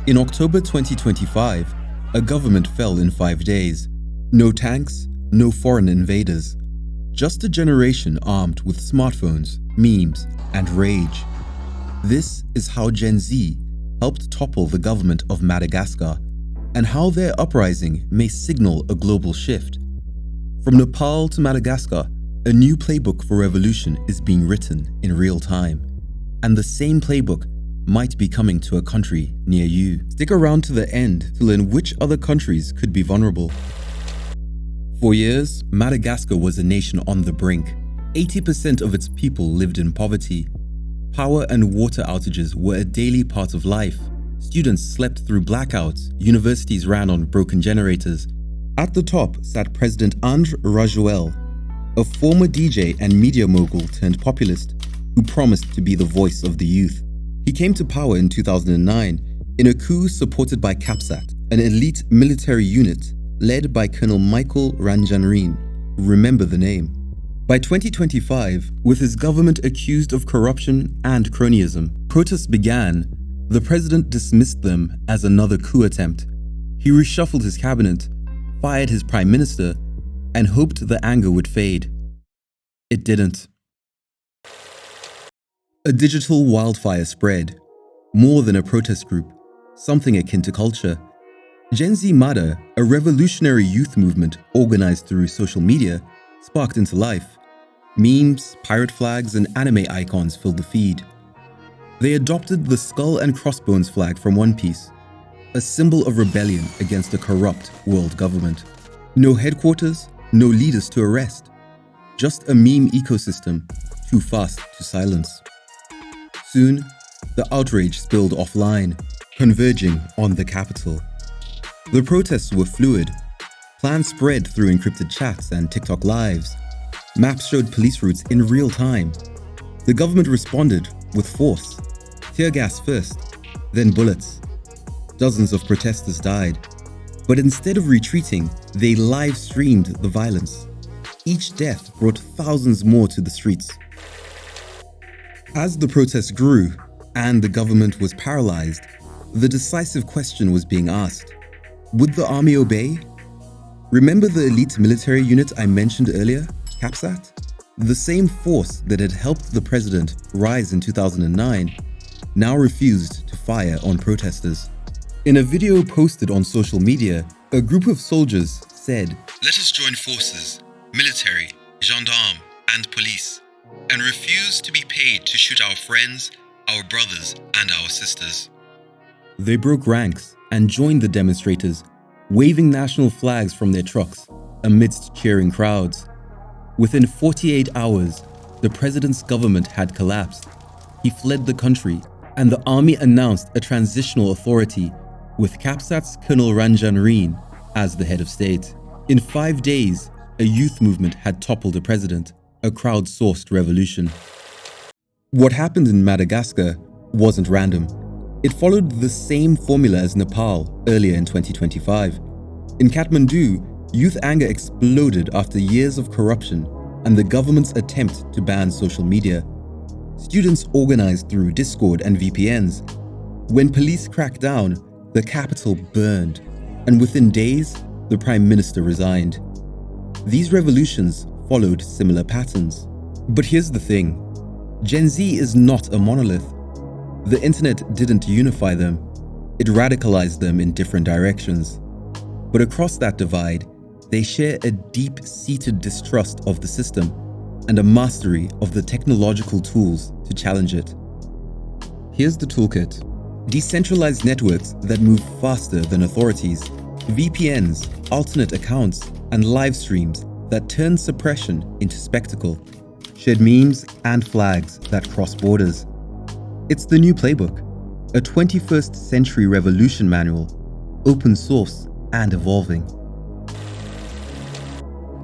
In October 2025, a government fell in 5 days. No tanks, no foreign invaders. Just a generation armed with smartphones, memes, and rage. This is how Gen Z helped topple the government of Madagascar, and how their uprising may signal a global shift. From Nepal to Madagascar, a new playbook for revolution is being written in real time. And the same playbook might be coming to a country near you. Stick around to the end to learn which other countries could be vulnerable. For years, Madagascar was a nation on the brink. 80% of its people lived in poverty. Power and water outages were a daily part of life. Students slept through blackouts, universities ran on broken generators. At the top sat President Andre Rajoelina, a former DJ and media mogul turned populist who promised to be the voice of the youth. He came to power in 2009 in a coup supported by CAPSAT, an elite military unit led by Colonel Michael Ranjanreen. Remember the name. By 2025, with his government accused of corruption and cronyism, protests began. The president dismissed them as another coup attempt. He reshuffled his cabinet, fired his prime minister, and hoped the anger would fade. It didn't. A digital wildfire spread. More than a protest group, something akin to culture. Gen Z Mada, a revolutionary youth movement organized through social media, sparked into life. Memes, pirate flags, and anime icons filled the feed. They adopted the skull and crossbones flag from One Piece, a symbol of rebellion against a corrupt world government. No headquarters, no leaders to arrest. Just a meme ecosystem, too fast to silence. Soon, the outrage spilled offline, converging on the capital. The protests were fluid. Plans spread through encrypted chats and TikTok lives. Maps showed police routes in real time. The government responded with force. Tear gas first, then bullets. Dozens of protesters died. But instead of retreating, they live-streamed the violence. Each death brought thousands more to the streets. As the protests grew and the government was paralyzed, the decisive question was being asked. Would the army obey? Remember the elite military unit I mentioned earlier, CAPSAT? The same force that had helped the president rise in 2009 now refused to fire on protesters. In a video posted on social media, a group of soldiers said, "Let us join forces, military, gendarme, and police, and refuse to be paid to shoot our friends, our brothers, and our sisters." They broke ranks and joined the demonstrators, waving national flags from their trucks amidst cheering crowds. Within 48 hours, the president's government had collapsed. He fled the country, and the army announced a transitional authority with CAPSAT's Colonel Ranjanreen as the head of state. In 5 days, a youth movement had toppled a president, a crowd-sourced revolution. What happened in Madagascar wasn't random. It followed the same formula as Nepal earlier in 2025. In Kathmandu, youth anger exploded after years of corruption and the government's attempt to ban social media. Students organized through Discord and VPNs. When police cracked down, the capital burned, and within days, the prime minister resigned. These revolutions followed similar patterns. But here's the thing. Gen Z is not a monolith. The internet didn't unify them. It radicalized them in different directions. But across that divide, they share a deep-seated distrust of the system and a mastery of the technological tools to challenge it. Here's the toolkit. Decentralized networks that move faster than authorities. VPNs, alternate accounts, and live streams that turn suppression into spectacle. Shared memes and flags that cross borders. It's the new playbook, a 21st century revolution manual, open source and evolving.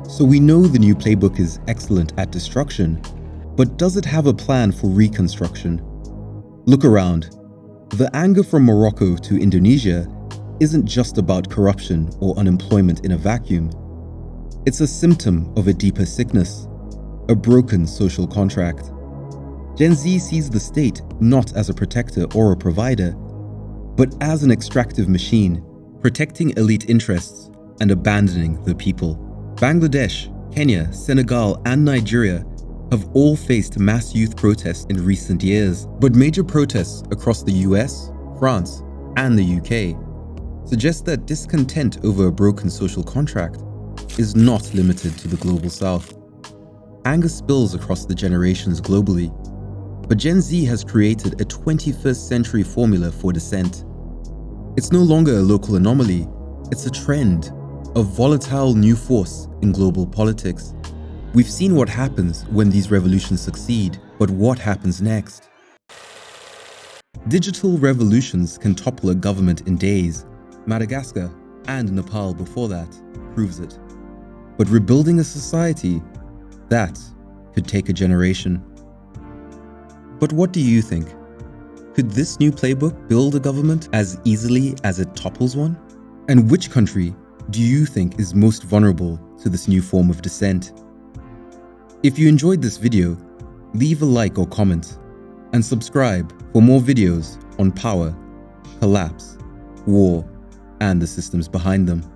So we know the new playbook is excellent at destruction, but does it have a plan for reconstruction? Look around. The anger from Morocco to Indonesia isn't just about corruption or unemployment in a vacuum. It's a symptom of a deeper sickness, a broken social contract. Gen Z sees the state not as a protector or a provider, but as an extractive machine, protecting elite interests and abandoning the people. Bangladesh, Kenya, Senegal, and Nigeria have all faced mass youth protests in recent years, but major protests across the US, France, and the UK suggest that discontent over a broken social contract is not limited to the global south. Anger spills across the generations globally, but Gen Z has created a 21st century formula for dissent. It's no longer a local anomaly, it's a trend, a volatile new force in global politics. We've seen what happens when these revolutions succeed, but what happens next? Digital revolutions can topple a government in days. Madagascar and Nepal before that proves it. But rebuilding a society, that could take a generation. But what do you think? Could this new playbook build a government as easily as it topples one? And which country do you think is most vulnerable to this new form of dissent? If you enjoyed this video, leave a like or comment, and subscribe for more videos on power, collapse, war, and the systems behind them.